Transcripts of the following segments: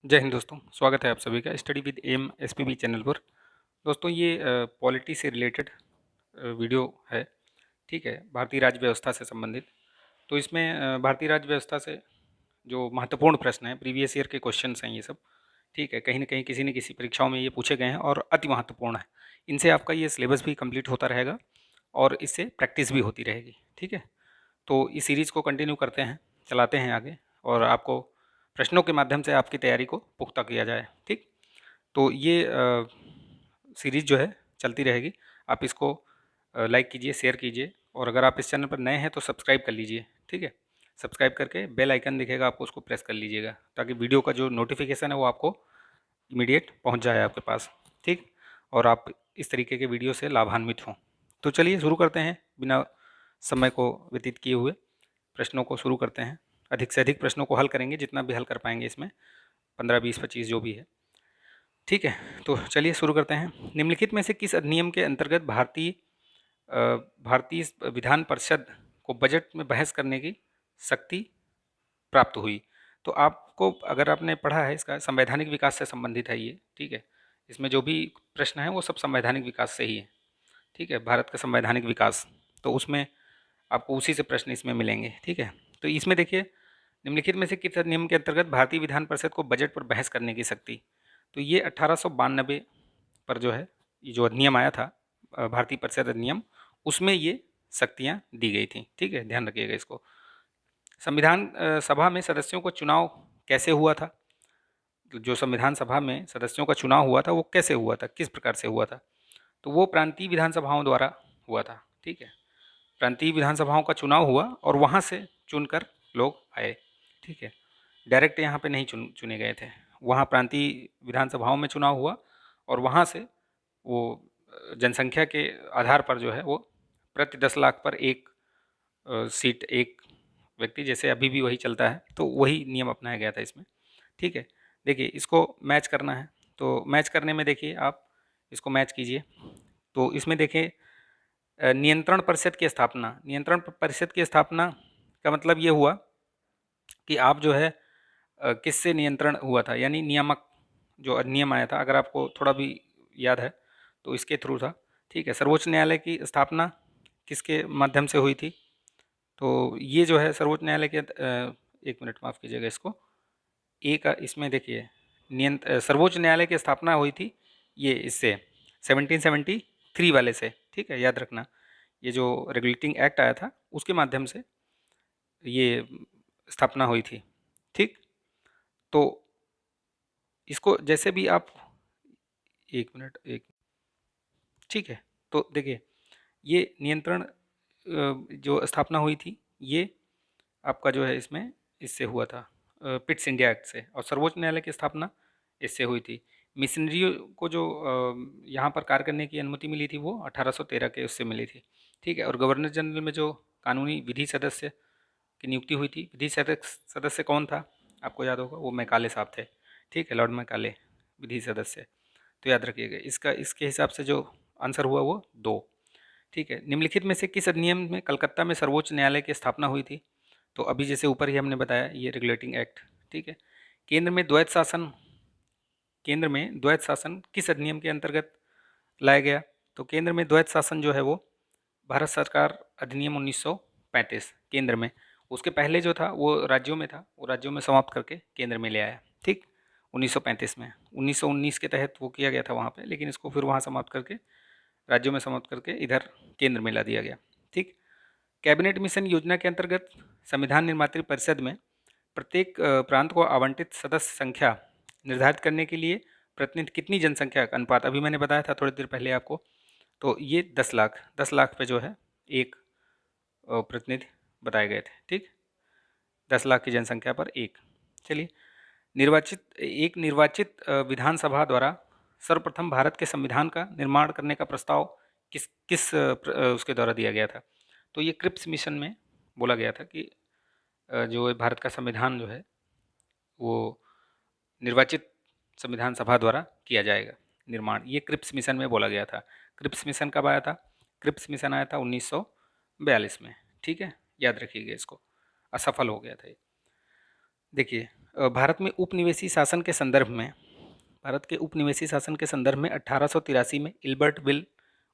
जय हिंद दोस्तों, स्वागत है आप सभी का study with M SPB channel पर। दोस्तों ये पॉलिटी से रिलेटेड वीडियो है। ठीक है, भारतीय राज्य व्यवस्था से संबंधित। तो इसमें भारतीय राज्य व्यवस्था से जो महत्वपूर्ण प्रश्न हैं, प्रीवियस ईयर के क्वेश्चंस हैं ये सब। ठीक है, कहीं ना कहीं किसी न किसी परीक्षाओं में ये पूछे गए हैं और अति महत्वपूर्ण है। इनसे आपका ये सिलेबस भी कंप्लीट होता रहेगा और इससे प्रैक्टिस भी होती रहेगी। ठीक है, तो इस सीरीज़ को कंटिन्यू करते हैं, चलाते हैं आगे, और आपको प्रश्नों के माध्यम से आपकी तैयारी को पुख्ता किया जाए। ठीक, तो ये सीरीज़ जो है चलती रहेगी। आप इसको लाइक कीजिए, शेयर कीजिए, और अगर आप इस चैनल पर नए हैं तो सब्सक्राइब कर लीजिए। ठीक है, सब्सक्राइब करके बेल आइकन दिखेगा आपको, उसको प्रेस कर लीजिएगा ताकि वीडियो का जो नोटिफिकेशन है वो आपको इमीडिएट पहुंच जाए आपके पास। ठीक, और आप इस तरीके के वीडियो से लाभान्वित हों। तो चलिए शुरू करते हैं, बिना समय को व्यतीत किए हुए प्रश्नों को शुरू करते हैं। अधिक से अधिक प्रश्नों को हल करेंगे, जितना भी हल कर पाएंगे इसमें, 15, 20, 25 जो भी है। ठीक है, तो चलिए शुरू करते हैं। निम्नलिखित में से किस अधिनियम के अंतर्गत भारतीय विधान परिषद को बजट में बहस करने की शक्ति प्राप्त हुई? तो आपको, अगर आपने पढ़ा है, इसका संवैधानिक विकास से संबंधित है ये। ठीक है, इसमें जो भी प्रश्न है वो सब संवैधानिक विकास से ही है। ठीक है, भारत का संवैधानिक विकास, तो उसमें आपको उसी से प्रश्न इसमें मिलेंगे। ठीक है, तो इसमें देखिए, निम्नलिखित में से किस अधिनियम के अंतर्गत भारतीय विधान परिषद को बजट पर बहस करने की शक्ति? तो ये 1892 पर जो है, ये जो अधिनियम आया था, भारतीय परिषद अधिनियम, उसमें ये शक्तियाँ दी गई थी। ठीक है, ध्यान रखिएगा इसको। संविधान सभा में सदस्यों को चुनाव कैसे हुआ था? तो जो संविधान सभा में सदस्यों का चुनाव हुआ था वो कैसे हुआ था, किस प्रकार से हुआ था? तो वो प्रांतीय विधानसभाओं द्वारा हुआ था। ठीक है, प्रांतीय विधानसभाओं का चुनाव हुआ और वहाँ से चुनकर लोग आए। ठीक है, डायरेक्ट यहाँ पे नहीं चुने गए थे, वहाँ प्रांतीय विधानसभाओं में चुनाव हुआ और वहाँ से वो जनसंख्या के आधार पर जो है वो प्रति 10 लाख पर एक सीट एक व्यक्ति, जैसे अभी भी वही चलता है, तो वही नियम अपनाया गया था इसमें। ठीक है, देखिए इसको मैच करना है, तो मैच करने में देखिए आप इसको मैच कीजिए। तो इसमें देखिए, नियंत्रण परिषद की स्थापना, नियंत्रण परिषद की स्थापना का मतलब ये हुआ कि आप जो है किससे नियंत्रण हुआ था, यानी नियामक जो अधिनियम आया था, अगर आपको थोड़ा भी याद है तो इसके थ्रू था। ठीक है, सर्वोच्च न्यायालय की स्थापना किसके माध्यम से हुई थी? तो ये जो है सर्वोच्च न्यायालय के एक मिनट माफ़ कीजिएगा इसको, एक इसमें देखिए, सर्वोच्च न्यायालय की स्थापना हुई थी ये इससे 1773 वाले से। ठीक है, याद रखना, ये जो रेगुलेटिंग एक्ट आया था उसके माध्यम से ये स्थापना हुई थी। ठीक, तो इसको जैसे भी आप, एक मिनट एक, ठीक है, तो देखिए ये नियंत्रण जो स्थापना हुई थी ये आपका जो है इसमें इससे हुआ था, पिट्स इंडिया एक्ट से, और सर्वोच्च न्यायालय की स्थापना इससे हुई थी। मिशनरियों को जो यहाँ पर कार्य करने की अनुमति मिली थी वो 1813 के उससे मिली थी। ठीक है, और गवर्नर जनरल में जो कानूनी विधि सदस्य की नियुक्ति हुई थी, विधि सदस्य कौन था? आपको याद होगा, वो मैकाले साहब थे। ठीक है, लॉर्ड मैकाले विधि सदस्य। तो याद रखिएगा इसका, इसके हिसाब से जो आंसर हुआ वो 2। ठीक है, निम्नलिखित में से किस अधिनियम में कलकत्ता में सर्वोच्च न्यायालय की स्थापना हुई थी? तो अभी जैसे ऊपर ही हमने बताया, ये रेगुलेटिंग एक्ट। ठीक है, केंद्र में द्वैत शासन, केंद्र में द्वैत शासन किस अधिनियम के अंतर्गत लाया गया? तो केंद्र में द्वैत शासन जो है वो भारत सरकार अधिनियम 1935 केंद्र में। उसके पहले जो था वो राज्यों में था, वो राज्यों में समाप्त करके केंद्र में ले आया। ठीक, 1935 में, 1919 के तहत वो किया गया था वहाँ पे, लेकिन इसको फिर वहाँ समाप्त करके, राज्यों में समाप्त करके इधर केंद्र में ला दिया गया। ठीक, कैबिनेट मिशन योजना के अंतर्गत संविधान निर्मात्री परिषद में प्रत्येक प्रांत को आवंटित सदस्य संख्या निर्धारित करने के लिए प्रतिनिधि कितनी जनसंख्या का अनुपात, अभी मैंने बताया था थोड़ी देर पहले आपको, तो ये 10 लाख, 10 लाख पे जो है एक प्रतिनिधि बताए गए थे। ठीक, 10 लाख की जनसंख्या पर एक। चलिए, निर्वाचित विधानसभा द्वारा सर्वप्रथम भारत के संविधान का निर्माण करने का प्रस्ताव किस किस उसके द्वारा दिया गया था? तो ये क्रिप्स मिशन में बोला गया था कि जो भारत का संविधान जो है वो निर्वाचित संविधान सभा द्वारा किया जाएगा निर्माण, ये क्रिप्स मिशन में बोला गया था। क्रिप्स मिशन कब आया था? क्रिप्स मिशन आया था 1942 में। ठीक है, याद रखिएगा इसको, असफल हो गया था ये। देखिए, भारत में उपनिवेशी शासन के संदर्भ में, भारत के उपनिवेशी शासन के संदर्भ में 1883 में इल्बर्ट बिल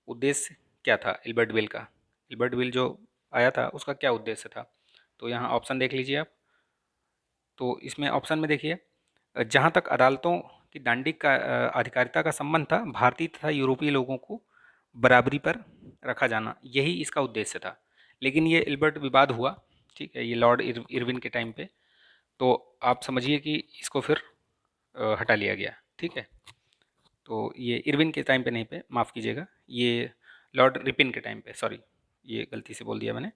उद्देश्य क्या था? इल्बर्ट बिल का, इल्बर्ट बिल जो आया था उसका क्या उद्देश्य था? तो यहाँ ऑप्शन देख लीजिए आप। तो इसमें ऑप्शन में देखिए, जहाँ तक अदालतों की दांडिक का अधिकारिता का संबंध था, भारतीय तथा यूरोपीय लोगों को बराबरी पर रखा जाना, यही इसका उद्देश्य था। लेकिन ये इल्बर्ट विवाद हुआ, ठीक है, ये लॉर्ड इरविन के टाइम पे, तो आप समझिए कि इसको फिर हटा लिया गया, ठीक है। तो ये इरविन के टाइम पे नहीं, पे माफ़ कीजिएगा, ये लॉर्ड रिपिन के टाइम पे, सॉरी ये गलती से बोल दिया मैंने,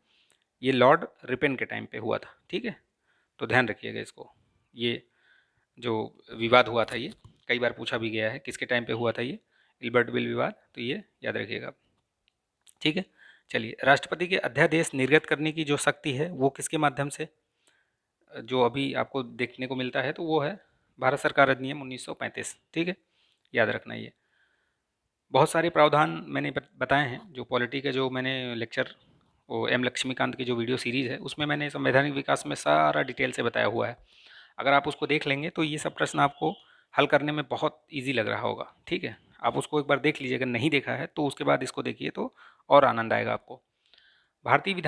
ये लॉर्ड रिपिन के टाइम पे हुआ था, ठीक है। तो ध्यान रखिएगा इसको, ये जो विवाद हुआ था ये कई बार पूछा भी गया है, किसके टाइम पे हुआ था ये इल्बर्ट बिल विवाद, तो ये याद रखिएगा, ठीक है। चलिए, राष्ट्रपति के अध्यादेश निर्गत करने की जो शक्ति है वो किसके माध्यम से, जो अभी आपको देखने को मिलता है, तो वो है भारत सरकार अधिनियम 1935, ठीक है, याद रखना ये। बहुत सारे प्रावधान मैंने बताए हैं, जो पॉलिटी के जो मैंने लेक्चर, वो एम लक्ष्मीकांत की जो वीडियो सीरीज़ है उसमें मैंने संवैधानिक विकास में सारा डिटेल से बताया हुआ है। अगर आप उसको देख लेंगे तो ये सब प्रश्न आपको हल करने में बहुत ईजी लग रहा होगा, ठीक है। आप उसको एक बार देख लीजिए, अगर नहीं देखा है तो उसके बाद इसको देखिए तो और आनंद आएगा आपको। भारतीय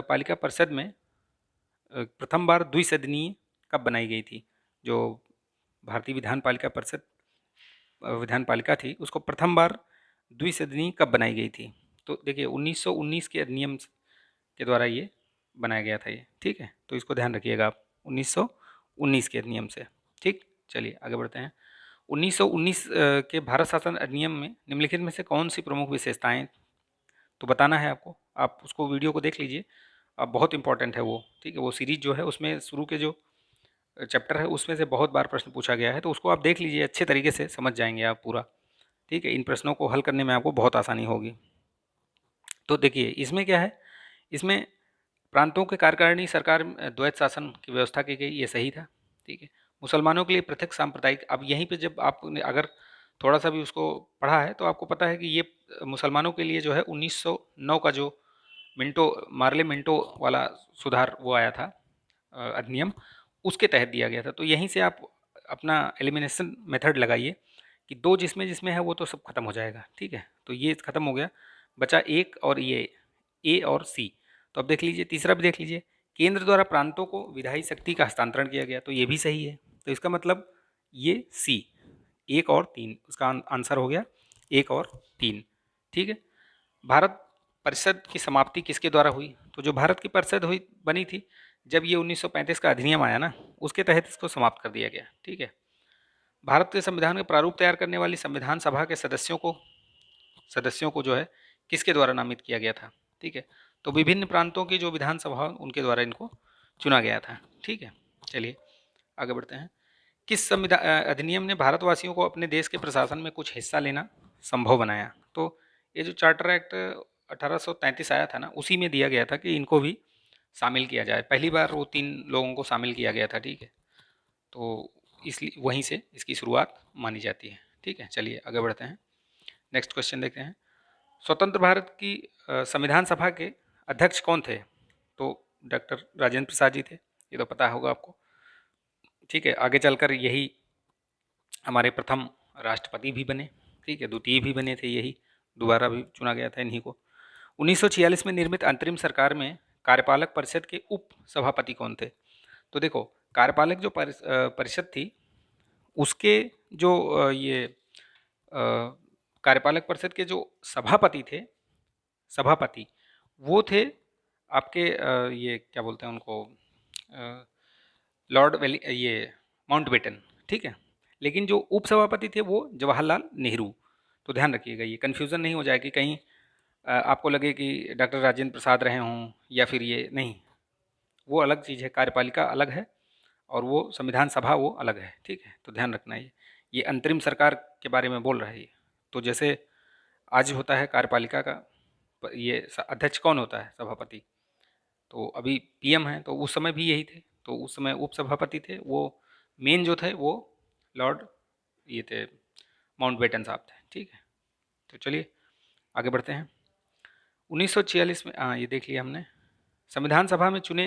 पालिका परिषद में प्रथम बार द्विसदनीय कब बनाई गई थी? जो भारतीय विधान पालिका परिषद विधान पालिका थी उसको प्रथम बार द्विसदनीय कब बनाई गई थी? तो देखिए 1919 के अधिनियम के द्वारा ये बनाया गया था ये, ठीक है। तो इसको ध्यान रखिएगा आप, 1919 के अधिनियम से, ठीक। चलिए आगे बढ़ते हैं। 1919 के भारत शासन अधिनियम में निम्नलिखित में से कौन सी प्रमुख विशेषताएं, तो बताना है आपको, आप उसको वीडियो को देख लीजिए, अब बहुत इंपॉर्टेंट है वो, ठीक है। वो सीरीज जो है उसमें शुरू के जो चैप्टर है उसमें से बहुत बार प्रश्न पूछा गया है, तो उसको आप देख लीजिए, अच्छे तरीके से समझ जाएंगे आप पूरा, ठीक है। इन प्रश्नों को हल करने में आपको बहुत आसानी होगी। तो देखिए इसमें क्या है, इसमें प्रांतों के कार्यकारिणी सरकार द्वैत शासन की व्यवस्था की गई, ये सही था, ठीक है। मुसलमानों के लिए पृथक सांप्रदायिक, अब यहीं पे जब आपने अगर थोड़ा सा भी उसको पढ़ा है तो आपको पता है कि ये मुसलमानों के लिए जो है 1909 का जो मिंटो मार्ले मिंटो वाला सुधार वो आया था अधिनियम, उसके तहत दिया गया था। तो यहीं से आप अपना एलिमिनेशन मेथड लगाइए कि दो जिसमें जिसमें है वो तो सब खत्म हो जाएगा, ठीक है। तो ये खत्म हो गया, बचा एक और ये ए और सी। तो अब देख लीजिए, तीसरा भी देख लीजिए, केंद्र द्वारा प्रांतों को विधायी शक्ति का हस्तांतरण किया गया, तो ये भी सही है। तो इसका मतलब ये सी, एक और तीन, उसका आंसर हो गया एक और तीन, ठीक है। भारत परिषद की समाप्ति किसके द्वारा हुई? तो जो भारत की परिषद हुई बनी थी जब ये 1935 का अधिनियम आया ना, उसके तहत इसको समाप्त कर दिया गया, ठीक है। भारत के संविधान का प्रारूप तैयार करने वाली संविधान सभा के सदस्यों को जो है किसके द्वारा नामित किया गया था? ठीक है, तो विभिन्न प्रांतों की जो विधानसभा उनके द्वारा इनको चुना गया था, ठीक है। चलिए आगे बढ़ते हैं। किस अधिनियम ने भारतवासियों को अपने देश के प्रशासन में कुछ हिस्सा लेना संभव बनाया? तो ये जो चार्टर एक्ट 1833 आया था ना, उसी में दिया गया था कि इनको भी शामिल किया जाए। पहली बार वो 3 लोगों को शामिल किया गया था, ठीक है। तो इसलिए वहीं से इसकी शुरुआत मानी जाती है, ठीक है। चलिए आगे बढ़ते हैं, नेक्स्ट क्वेश्चन देखते हैं। स्वतंत्र भारत की संविधान सभा के अध्यक्ष कौन थे? तो डॉक्टर राजेंद्र प्रसाद जी थे, ये तो पता होगा आपको, ठीक है। आगे चलकर यही हमारे प्रथम राष्ट्रपति भी बने, ठीक है, द्वितीय भी बने थे, यही दोबारा भी चुना गया था इन्हीं को। 1946 में निर्मित अंतरिम सरकार में कार्यपालक परिषद के उप सभापति कौन थे? तो देखो, कार्यपालक जो परिषद थी उसके जो ये कार्यपालक परिषद के जो सभापति थे, सभापति वो थे आपके ये क्या बोलते हैं उनको, लॉर्ड वेली, ये माउंटबेटन, ठीक है। लेकिन जो उपसभापति थे वो जवाहरलाल नेहरू। तो ध्यान रखिएगा, ये कन्फ्यूज़न नहीं हो जाए कि कहीं आपको लगे कि डॉक्टर राजेंद्र प्रसाद रहे हों या फिर ये नहीं, वो अलग चीज़ है, कार्यपालिका अलग है और वो संविधान सभा वो अलग है, ठीक है। तो ध्यान रखना, ये अंतरिम सरकार के बारे में बोल रहा है ये। तो जैसे आज होता है कार्यपालिका का ये अध्यक्ष कौन होता है? सभापति। तो अभी पीएम हैं, तो उस समय भी यही थे, तो उस समय उपसभापति थे वो, मेन जो थे वो लॉर्ड ये थे माउंटबेटन साहब थे, ठीक है। तो चलिए आगे बढ़ते हैं। 1946 में, हाँ ये देख लिया हमने। संविधान सभा में चुने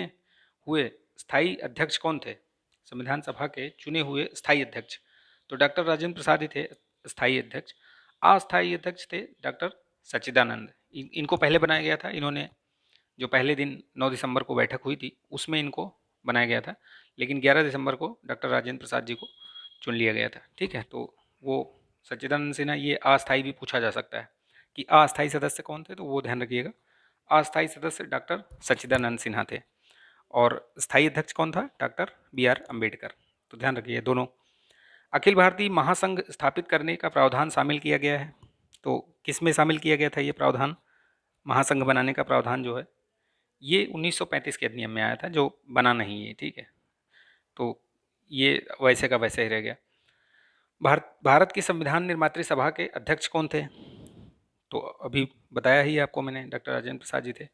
हुए स्थायी अध्यक्ष कौन थे? संविधान सभा के चुने हुए स्थायी अध्यक्ष, तो डॉक्टर राजेंद्र प्रसाद ही थे स्थायी अध्यक्ष। अस्थायी अध्यक्ष थे डॉक्टर सच्चिदानंद। इनको पहले बनाया गया था, इन्होंने जो पहले दिन 9 दिसंबर को बैठक हुई थी उसमें इनको बनाया गया था, लेकिन 11 दिसंबर को डॉक्टर राजेंद्र प्रसाद जी को चुन लिया गया था। ठीक है, तो वो सच्चिदानंद सिन्हा, ये अस्थायी भी पूछा जा सकता है कि अस्थायी सदस्य कौन थे, तो वो ध्यान रखिएगा। अस्थायी सदस्य डॉक्टर सच्चिदानंद सिन्हा थे और स्थायी अध्यक्ष कौन था, डॉक्टर BR अम्बेडकर। तो ध्यान रखिए दोनों। अखिल भारतीय महासंघ स्थापित करने का प्रावधान शामिल किया गया है, तो किस में शामिल किया गया था ये प्रावधान, महासंघ बनाने का प्रावधान जो है ये 1935 के अधिनियम में आया था, जो बना नहीं है। ठीक है, तो ये वैसे का वैसे ही रह गया। भारत की संविधान निर्मात्री सभा के अध्यक्ष कौन थे, तो अभी बताया ही आपको मैंने, डॉक्टर राजेंद्र प्रसाद जी थे।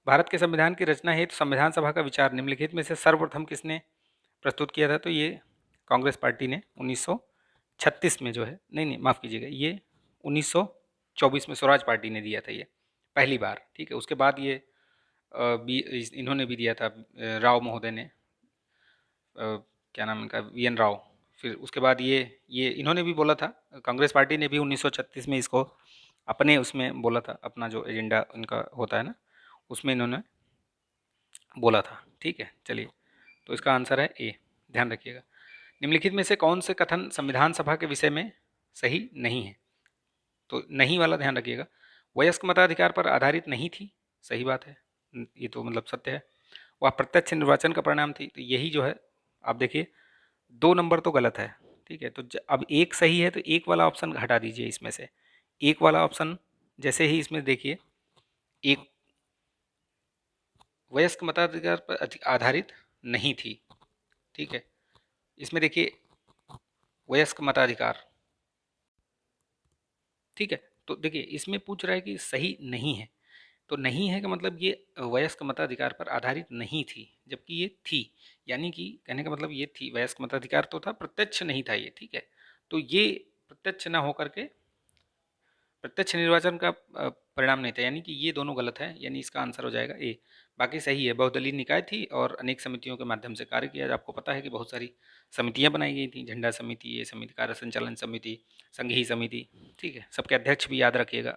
भारत के संविधान की रचना हेतु संविधान सभा का विचार निम्नलिखित में से सर्वप्रथम किसने प्रस्तुत किया था, तो ये कांग्रेस पार्टी ने 1936 में जो है, नहीं माफ़ कीजिएगा, ये 1924 में स्वराज पार्टी ने दिया था ये पहली बार। ठीक है, उसके बाद ये इन्होंने भी दिया था, राव महोदय ने, क्या नाम इनका, VN राव। फिर उसके बाद ये इन्होंने भी बोला था, कांग्रेस पार्टी ने भी 1936 में इसको अपने उसमें बोला था, अपना जो एजेंडा इनका होता है ना, उसमें इन्होंने बोला था। ठीक है, चलिए, तो इसका आंसर है ए, ध्यान रखिएगा। निम्नलिखित में से कौन से कथन संविधान सभा के विषय में सही नहीं है, तो नहीं वाला ध्यान रखिएगा। वयस्क मताधिकार पर आधारित नहीं थी, सही बात है, ये तो मतलब सत्य है। वह प्रत्यक्ष निर्वाचन का परिणाम थी, तो यही जो है, आप देखिए 2 नंबर तो गलत है। ठीक है, तो अब एक सही है, तो एक वाला ऑप्शन हटा दीजिए इसमें से। एक वाला ऑप्शन जैसे ही इसमें देखिए, एक वयस्क मताधिकार पर आधारित नहीं थी। ठीक है, इसमें देखिए वयस्क मताधिकार, ठीक है, तो देखिए इसमें पूछ रहा है कि सही नहीं है, तो नहीं है का मतलब ये वयस्क मताधिकार पर आधारित नहीं थी, जबकि ये थी, यानी कि कहने का मतलब ये थी, वयस्क मताधिकार तो था, प्रत्यक्ष नहीं था ये। ठीक है, तो ये प्रत्यक्ष ना होकर के प्रत्यक्ष निर्वाचन का परिणाम नहीं था, यानी कि ये दोनों गलत है, यानी इसका आंसर हो जाएगा ए। बाकी सही है, बहुदलीय निकाय थी और अनेक समितियों के माध्यम से कार्य किया। आपको पता है कि बहुत सारी समितियां बनाई गई थी, झंडा समिति, ये समिति, कार्य संचालन समिति, संघीय समिति। ठीक है, सबके अध्यक्ष भी याद रखिएगा,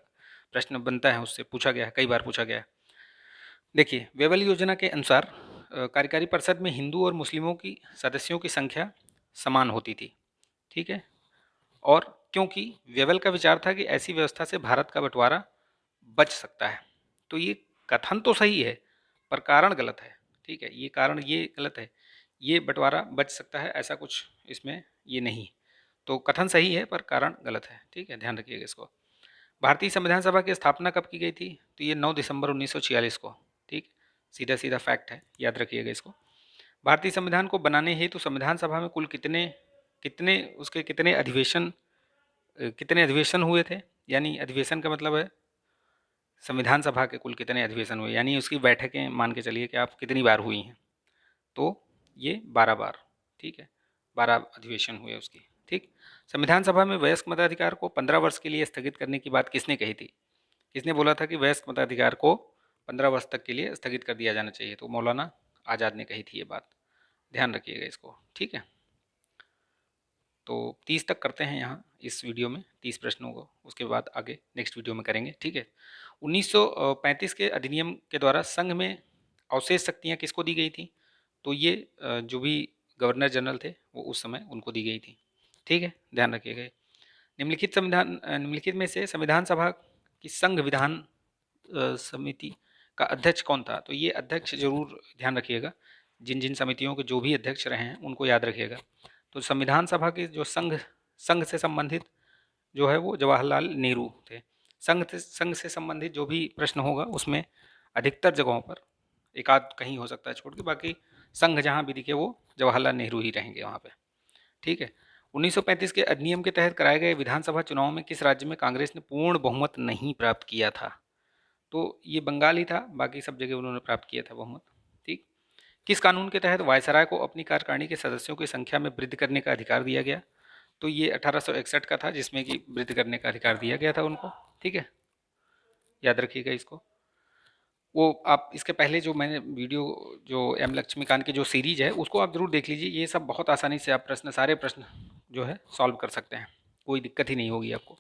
प्रश्न बनता है उससे, पूछा गया है, कई बार पूछा गया है। देखिए, वेबल योजना के अनुसार कार्यकारी परिषद में हिंदू और मुस्लिमों की सदस्यों की संख्या समान होती थी। ठीक है, और क्योंकि वेबल का विचार था कि ऐसी व्यवस्था से भारत का बंटवारा बच सकता है, तो ये कथन तो सही है पर कारण गलत है। ठीक है, ये कारण ये गलत है, ये बंटवारा बच सकता है ऐसा कुछ इसमें ये नहीं, तो कथन सही है पर कारण गलत है। ठीक है, ध्यान रखिएगा इसको। भारतीय संविधान सभा की स्थापना कब की गई थी, तो ये 9 दिसंबर 1946 को। ठीक, सीधा सीधा फैक्ट है, याद रखिएगा इसको। भारतीय संविधान को बनाने हेतु संविधान सभा में कुल कितने कितने उसके कितने अधिवेशन हुए थे, यानी अधिवेशन का मतलब है संविधान सभा के कुल कितने अधिवेशन हुए, यानी उसकी बैठकें मान के चलिए कि आप कितनी बार हुई हैं, तो ये 12 बार। ठीक है, 12 अधिवेशन हुए उसकी। ठीक, संविधान सभा में वयस्क मताधिकार को 15 वर्ष के लिए स्थगित करने की बात किसने कही थी, किसने बोला था कि वयस्क मताधिकार को 15 वर्ष तक के लिए स्थगित कर दिया जाना चाहिए, तो मौलाना आज़ाद ने कही थी ये बात, ध्यान रखिएगा इसको। ठीक है, तो 30 तक करते हैं यहाँ इस वीडियो में, 30 प्रश्नों को, उसके बाद आगे नेक्स्ट वीडियो में करेंगे। ठीक है, 1935 के अधिनियम के द्वारा संघ में अवशेष शक्तियाँ किसको दी गई थी, तो ये जो भी गवर्नर जनरल थे वो उस समय उनको दी गई थी। ठीक है, ध्यान रखिएगा। निम्नलिखित में से संविधान सभा की संघ विधान समिति का अध्यक्ष कौन था, तो ये अध्यक्ष जरूर ध्यान रखिएगा, जिन जिन समितियों के जो भी अध्यक्ष रहे हैं उनको याद रखिएगा। तो संविधान सभा के जो संघ से संबंधित जो है वो जवाहरलाल नेहरू थे। संघ से संबंधित जो भी प्रश्न होगा उसमें अधिकतर जगहों पर, एक आध कहीं हो सकता है छोड़ के, बाकी संघ जहाँ भी दिखे वो जवाहरलाल नेहरू ही रहेंगे वहाँ पे। ठीक है, 1935 के अधिनियम के तहत कराए गए विधानसभा चुनाव में किस राज्य में कांग्रेस ने पूर्ण बहुमत नहीं प्राप्त किया था, तो ये बंगाल ही था, बाकी सब जगह उन्होंने प्राप्त किया था बहुमत। ठीक, किस कानून के तहत वायसराय को अपनी कार्यकारिणी के सदस्यों की संख्या में वृद्धि करने का अधिकार दिया गया, तो ये 1861 का था, जिसमें कि वृद्धि करने का अधिकार दिया गया था उनको। ठीक है, याद रखिएगा इसको। वो आप इसके पहले जो मैंने वीडियो जो एम लक्ष्मीकांत की जो सीरीज है उसको आप ज़रूर देख लीजिए। ये सब बहुत आसानी से आप सारे प्रश्न जो है सॉल्व कर सकते हैं, कोई दिक्कत ही नहीं होगी आपको।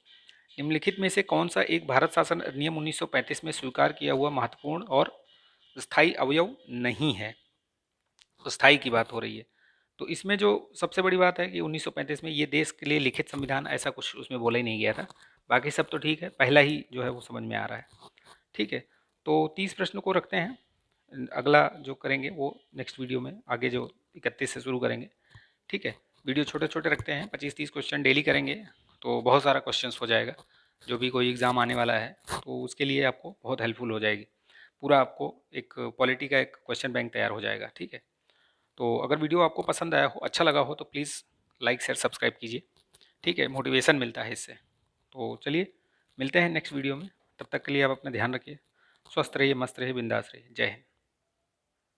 निम्नलिखित में से कौन सा एक भारत शासन अधिनियम 1935 में स्वीकार किया हुआ महत्वपूर्ण और स्थायी अवयव नहीं है? तो स्थायी की बात हो रही है। तो इसमें जो सबसे बड़ी बात है कि 1935 में ये देश के लिए लिखित संविधान ऐसा कुछ उसमें बोला ही नहीं गया था। बाकी सब तो ठीक है, पहला ही जो है वो समझ में आ रहा है। ठीक है, तो 30 प्रश्न को रखते हैं। अगला जो करेंगे वो नेक्स्ट वीडियो में, आगे जो 31 से शुरू करेंगे। ठीक है, वीडियो छोटे छोटे रखते हैं, 25-30 क्वेश्चन डेली करेंगे तो बहुत सारा क्वेश्चंस हो जाएगा। जो भी कोई एग्ज़ाम आने वाला है तो उसके लिए आपको बहुत हेल्पफुल हो जाएगी। पूरा आपको एक पॉलिटी का एक क्वेश्चन बैंक तैयार हो जाएगा। ठीक है, तो अगर वीडियो आपको पसंद आया हो, अच्छा लगा हो तो प्लीज़ लाइक शेयर सब्सक्राइब कीजिए। ठीक है, मोटिवेशन मिलता है इससे। तो चलिए मिलते हैं नेक्स्ट वीडियो में, तब तक के लिए आप अपना ध्यान रखिए, स्वस्थ रहिए, मस्त रहिए, बिंदास रहिए। जय हिंद।